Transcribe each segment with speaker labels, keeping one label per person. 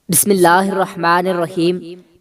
Speaker 1: بسم اللہ الرحمن الرحیم۔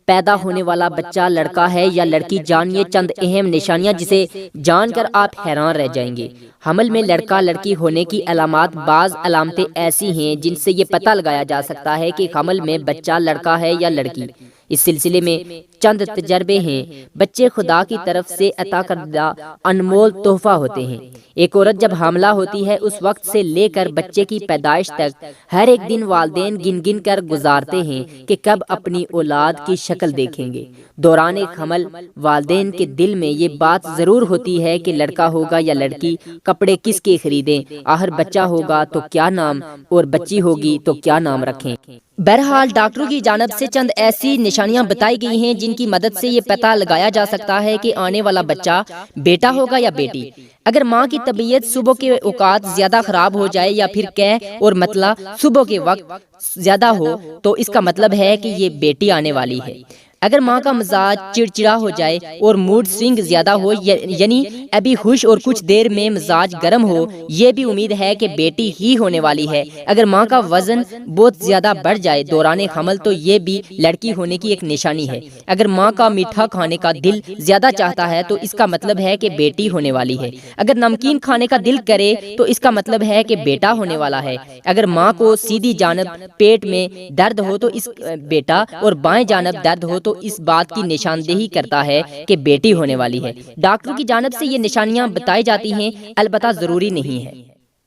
Speaker 1: پیدا ہونے والا بچہ لڑکا ہے یا لڑکی، جانیے چند اہم نشانیاں جسے جان کر آپ حیران رہ جائیں گے۔ حمل میں لڑکا لڑکی ہونے کی علامات۔ بعض علامتیں ایسی ہیں جن سے یہ پتہ لگایا جا سکتا ہے کہ حمل میں بچہ لڑکا ہے یا لڑکی۔ اس سلسلے میں چند تجربے ہیں۔ بچے خدا کی طرف سے عطا کردہ انمول تحفہ ہوتے ہیں۔ ایک عورت جب حاملہ ہوتی ہے اس وقت سے لے کر بچے کی پیدائش تک ہر ایک دن والدین گن گن کر گزارتے ہیں کہ کب اپنی اولاد کی شکل دیکھیں گے۔ دوران حمل والدین کے دل میں یہ بات ضرور ہوتی ہے کہ لڑکا ہوگا یا لڑکی، کپڑے کس کے خریدیں، آخر بچہ ہوگا تو کیا نام اور بچی ہوگی تو کیا نام رکھیں۔ بہرحال ڈاکٹروں کی جانب سے چند ایسی نشانیاں بتائی گئی ہیں جن کی مدد سے یہ پتہ لگایا جا سکتا ہے کہ آنے والا بچہ بیٹا ہوگا یا بیٹی۔ اگر ماں کی طبیعت صبح کے اوقات زیادہ خراب ہو جائے یا پھر قے اور مطلع صبح کے وقت زیادہ ہو تو اس کا مطلب ہے کہ یہ بیٹی آنے والی ہے۔ اگر ماں کا مزاج چڑچڑا ہو جائے اور موڈ سوئنگ زیادہ ہو، یعنی ابھی خوش اور کچھ دیر میں مزاج گرم ہو، یہ بھی امید ہے کہ بیٹی ہی ہونے والی ہے۔ اگر ماں کا وزن بہت زیادہ بڑھ جائے دوران حمل تو یہ بھی لڑکی ہونے کی ایک نشانی ہے۔ اگر ماں کا میٹھا کھانے کا دل زیادہ چاہتا ہے تو اس کا مطلب ہے کہ بیٹی ہونے والی ہے۔ اگر نمکین کھانے کا دل کرے تو اس کا مطلب ہے کہ بیٹا ہونے والا ہے۔ اگر ماں کو سیدھی جانب پیٹ میں درد ہو تو اس بیٹا اور بائیں جانب درد ہو تو اس بات کی نشاندہی کرتا ہے کہ بیٹی ہونے والی ہے۔ ڈاکٹروں کی جانب سے یہ نشانیاں بتائی جاتی ہیں، البتہ ضروری نہیں ہے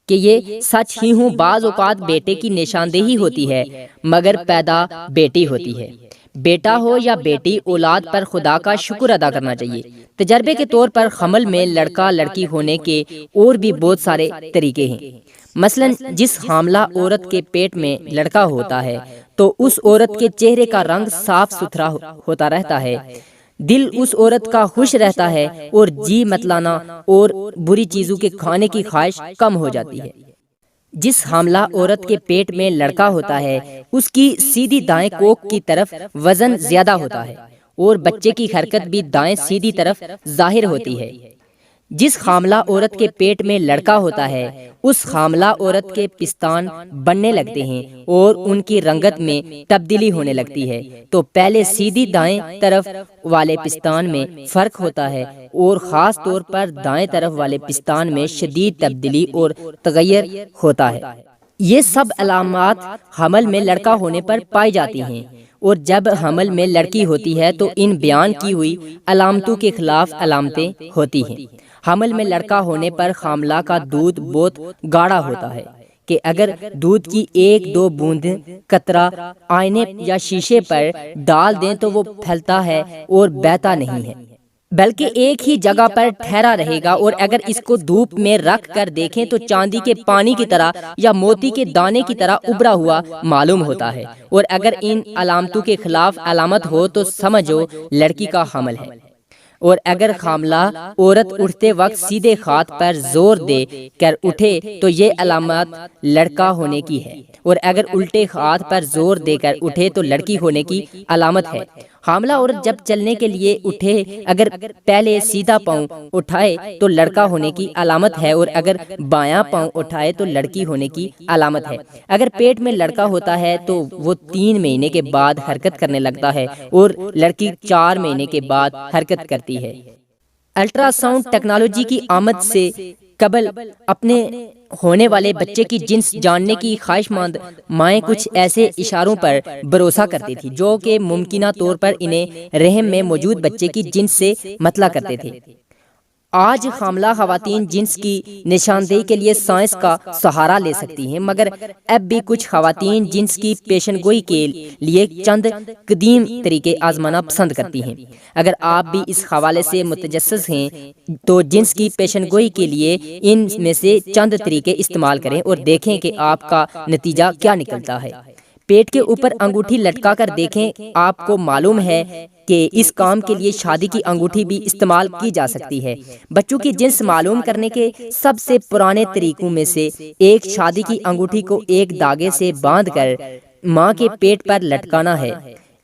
Speaker 1: کہ یہ سچ ہی ہوں۔ بعض اوقات بیٹے کی نشاندہی ہوتی ہے مگر پیدا بیٹی ہوتی ہے۔ بیٹا ہو یا بیٹی، اولاد پر خدا کا شکر ادا کرنا چاہیے۔ تجربے کے طور پر حمل میں لڑکا لڑکی ہونے کے اور بھی بہت سارے طریقے ہیں۔ مثلاً جس حاملہ عورت کے پیٹ میں لڑکا ہوتا ہے تو اس عورت کے چہرے کا رنگ صاف ستھرا ہوتا رہتا ہے، دل اس عورت کا خوش رہتا ہے اور جی متلانا اور بری چیزوں کے کھانے کی خواہش کم ہو جاتی ہے۔ جس حاملہ عورت کے پیٹ میں لڑکا ہوتا ہے اس کی سیدھی دائیں کوکھ کی طرف وزن زیادہ ہوتا ہے اور بچے کی حرکت بھی دائیں سیدھی طرف ظاہر ہوتی ہے۔ جس حاملہ عورت کے پیٹ میں لڑکا ہوتا ہے اس حاملہ عورت کے پستان بننے لگتے ہیں اور ان کی رنگت میں تبدیلی ہونے لگتی ہے، تو پہلے سیدھی دائیں طرف والے پستان میں فرق ہوتا ہے اور خاص طور پر دائیں طرف والے پستان میں شدید تبدیلی اور تغیر ہوتا ہے۔ یہ سب علامات حمل میں لڑکا ہونے پر پائی جاتی ہیں، اور جب حمل میں لڑکی ہوتی ہے تو ان بیان کی ہوئی علامتوں کے خلاف علامتیں ہوتی ہیں۔ حمل میں لڑکا ہونے پر حاملہ کا دودھ بہت گاڑھا ہوتا ہے کہ اگر دودھ کی ایک دو بوند قطرہ آئینے یا شیشے پر ڈال دیں تو وہ پھیلتا ہے اور بہتا نہیں ہے بلکہ ایک ہی جگہ پر ٹھہرا رہے گا، اور اگر اس کو دھوپ میں رکھ کر دیکھیں تو چاندی کے پانی کی طرح یا موتی کے دانے کی طرح ابھرا ہوا معلوم ہوتا ہے۔ اور اگر ان علامتوں کے خلاف علامت ہو تو سمجھو لڑکی کا حمل ہے۔ اور اگر حاملہ عورت اٹھتے وقت سیدھے ہاتھ پر زور دے کر اٹھے تو یہ علامات لڑکا ہونے کی ہے، اور اگر الٹے ہاتھ پر زور دے کر اٹھے تو لڑکی ہونے کی علامت ہے۔ حاملہ عورت جب چلنے کے لیے اٹھے اگر پہلے سیدھا پاؤں اٹھائے تو لڑکا ہونے کی علامت ہے، اور اگر بایاں پاؤں اٹھائے تو لڑکی ہونے کی علامت ہے۔ اگر پیٹ میں لڑکا ہوتا ہے تو وہ 3 مہینے کے بعد حرکت کرنے لگتا ہے اور لڑکی 4 مہینے کے بعد حرکت کرتی ہے۔ الٹرا ساؤنڈ ٹیکنالوجی کی آمد سے قبل اپنے ہونے والے بچے کی جنس جاننے کی خواہش مند مائیں کچھ ایسے اشاروں پر بھروسہ کرتی تھی جو کہ ممکنہ طور پر انہیں رحم میں موجود بچے کی جنس سے مطلع کرتے تھے۔ آج حاملہ خواتین جنس کی نشاندہی کے لیے سائنس کا سہارا لے سکتی ہیں، مگر اب بھی کچھ خواتین جنس کی پیشن گوئی کے لیے چند قدیم طریقے آزمانا پسند کرتی ہیں۔ اگر آپ بھی اس حوالے سے متجسس ہیں تو جنس کی پیشن گوئی کے لیے ان میں سے چند طریقے استعمال کریں اور دیکھیں کہ آپ کا نتیجہ کیا نکلتا ہے۔ پیٹ کے اوپر انگوٹھی لٹکا کر دیکھیں۔ آپ کو معلوم ہے کہ اس کام کے لیے شادی کی انگوٹھی بھی استعمال کی جا سکتی ہے۔ بچوں کی جنس معلوم کرنے کے سب سے پرانے طریقوں میں سے ایک شادی کی انگوٹھی کو ایک دھاگے سے باندھ کر ماں کے پیٹ پر لٹکانا ہے۔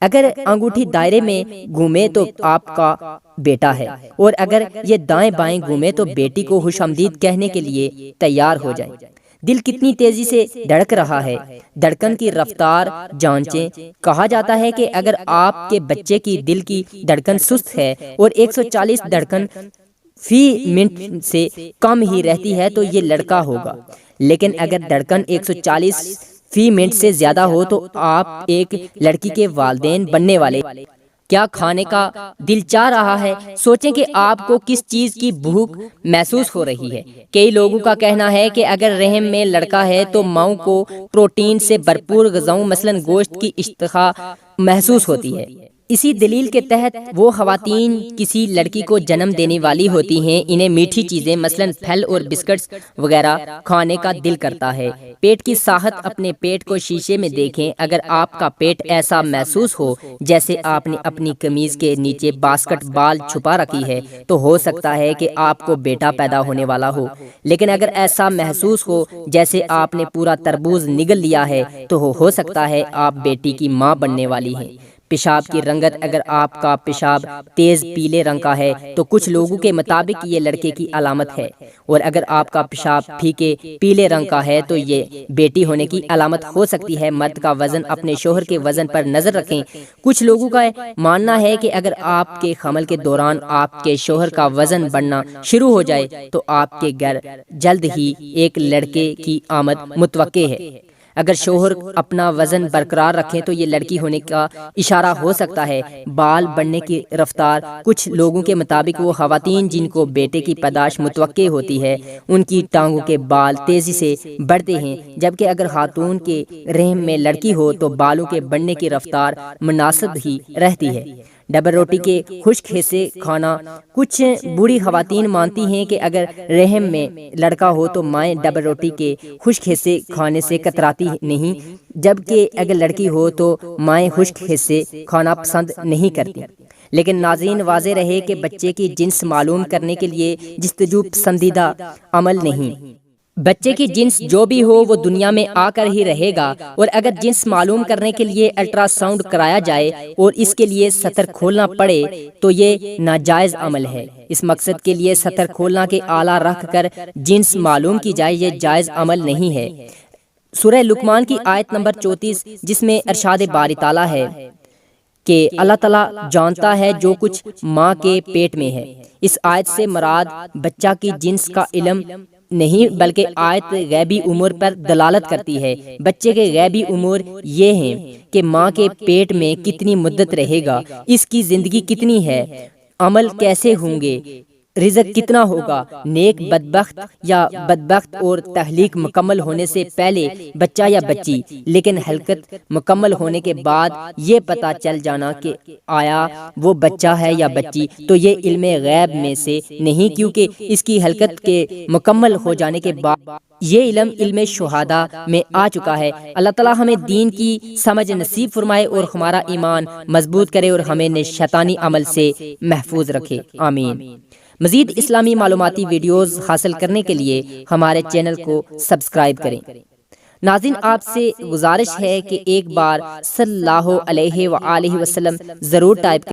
Speaker 1: اگر انگوٹھی دائرے میں گھومے تو آپ کا بیٹا ہے، اور اگر یہ دائیں بائیں گھومے تو بیٹی کو خوش آمدید کہنے کے لیے تیار ہو جائیں۔ دل کتنی تیزی سے دھڑک رہا ہے، دھڑکن کی رفتار جانچیں۔ کہا جاتا ہے کہ اگر آپ کے بچے کی دل کی دھڑکن سست ہے اور 140 دھڑکن فی منٹ سے کم ہی رہتی ہے تو یہ لڑکا ہوگا، لیکن اگر دھڑکن 140 فی منٹ سے زیادہ ہو تو آپ ایک لڑکی کے والدین بننے والے۔ کیا کھانے کا دل چاہ رہا ہے؟ سوچیں کہ آپ کو کس چیز کی بھوک محسوس ہو رہی ہے۔ کئی لوگوں کا کہنا ہے کہ اگر رحم میں لڑکا ہے تو ماؤں کو پروٹین سے بھرپور غذاؤں مثلاً گوشت کی اشتہا محسوس ہوتی ہے۔ اسی دلیل کے تحت وہ خواتین کسی لڑکی کو جنم دینے والی ہوتی ہیں، انہیں میٹھی چیزیں مثلاً پھل اور بسکٹس وغیرہ کھانے کا دل کرتا ہے۔ پیٹ کی ساحت، اپنے پیٹ کو شیشے میں دیکھیں، اگر آپ کا پیٹ ایسا محسوس ہو جیسے آپ نے اپنی قمیض کے نیچے باسکٹ بال چھپا رکھی ہے تو ہو سکتا ہے کہ آپ کو بیٹا پیدا ہونے والا ہو، لیکن اگر ایسا محسوس ہو جیسے آپ نے پورا تربوز نگل لیا ہے تو ہو سکتا ہے آپ بیٹی کی ماں بننے والی ہیں۔ پیشاب کی رنگت، اگر آپ کا پیشاب تیز پیلے رنگ کا ہے تو کچھ لوگوں کے مطابق یہ لڑکے کی علامت ہے، اور اگر آپ کا پیشاب پھیکے پیلے رنگ کا ہے تو یہ بیٹی ہونے کی علامت ہو سکتی ہے۔ مرد کا وزن، اپنے شوہر کے وزن پر نظر رکھیں۔ کچھ لوگوں کا ماننا ہے کہ اگر آپ کے حمل کے دوران آپ کے شوہر کا وزن بڑھنا شروع ہو جائے تو آپ کے گھر جلد ہی ایک لڑکے کی آمد متوقع ہے۔ اگر شوہر اپنا وزن برقرار رکھیں تو یہ لڑکی ہونے کا اشارہ ہو سکتا ہے۔ بال بڑھنے کی رفتار، کچھ لوگوں کے مطابق وہ خواتین جن کو بیٹے کی پیدائش متوقع ہوتی ہے ان کی ٹانگوں کے بال تیزی سے بڑھتے ہیں، جبکہ اگر خاتون کے رحم میں لڑکی ہو تو بالوں کے بڑھنے کی رفتار مناسب ہی رہتی ہے۔ ڈبل روٹی کے خشک حصے کھانا، کچھ بوڑھی خواتین مانتی ہیں کہ اگر رحم میں لڑکا ہو تو مائیں ڈبل روٹی کے خشک حصے کھانے سے کتراتی نہیں، جبکہ اگر لڑکی ہو تو مائیں خشک حصے کھانا پسند نہیں کرتی۔ لیکن ناظرین، واضح رہے کہ بچے کی جنس معلوم کرنے کے لیے جستجو پسندیدہ عمل نہیں۔ بچے کی جنس جو بھی ہو وہ دنیا میں آ کر ہی رہے گا، اور اگر جنس معلوم کرنے کے لیے الٹرا ساؤنڈ کرایا جائے اور اس کے لیے سطر کھولنا پڑے تو یہ ناجائز عمل ہے۔ اس مقصد کے لیے سطر کھولنا کے آلہ رکھ کر جنس معلوم کی جائے، یہ جائز عمل نہیں ہے۔ سورہ لقمان کی آیت نمبر 34 جس میں ارشاد باری تعالیٰ ہے کہ اللہ تعالیٰ جانتا ہے جو کچھ ماں کے پیٹ میں ہے، اس آیت سے مراد بچہ کی جنس کا علم نہیں بلکہ آیت غیبی امور پر دلالت کرتی ہے۔ بچے کے غیبی امور یہ ہیں کہ ماں کے پیٹ میں کتنی مدت رہے گا، اس کی زندگی کتنی ہے، عمل کیسے ہوں گے، رزق کتنا ہوگا، نیک بدبخت یا بدبخت، اور تخلیق مکمل ہونے سے پہلے بچہ یا بچی، لیکن حلقت مکمل ہونے کے بعد یہ پتہ چل جانا کہ آیا وہ بچہ ہے یا بچی، تو یہ علم غیب میں سے نہیں، کیونکہ اس کی حلقت کے مکمل ہو جانے کے بعد یہ علم شہادہ میں آ چکا ہے۔ اللہ تعالیٰ ہمیں دین کی سمجھ نصیب فرمائے اور ہمارا ایمان مضبوط کرے اور ہمیں شیطانی عمل سے محفوظ رکھے، آمین۔ مزید اسلامی معلوماتی ویڈیوز حاصل کرنے کے لیے ہمارے چینل کو سبسکرائب کریں۔ ناظرین، آپ سے گزارش ہے کہ ایک بار صلی اللہ علیہ وآلہ وسلم ضرور ٹائپ کریں۔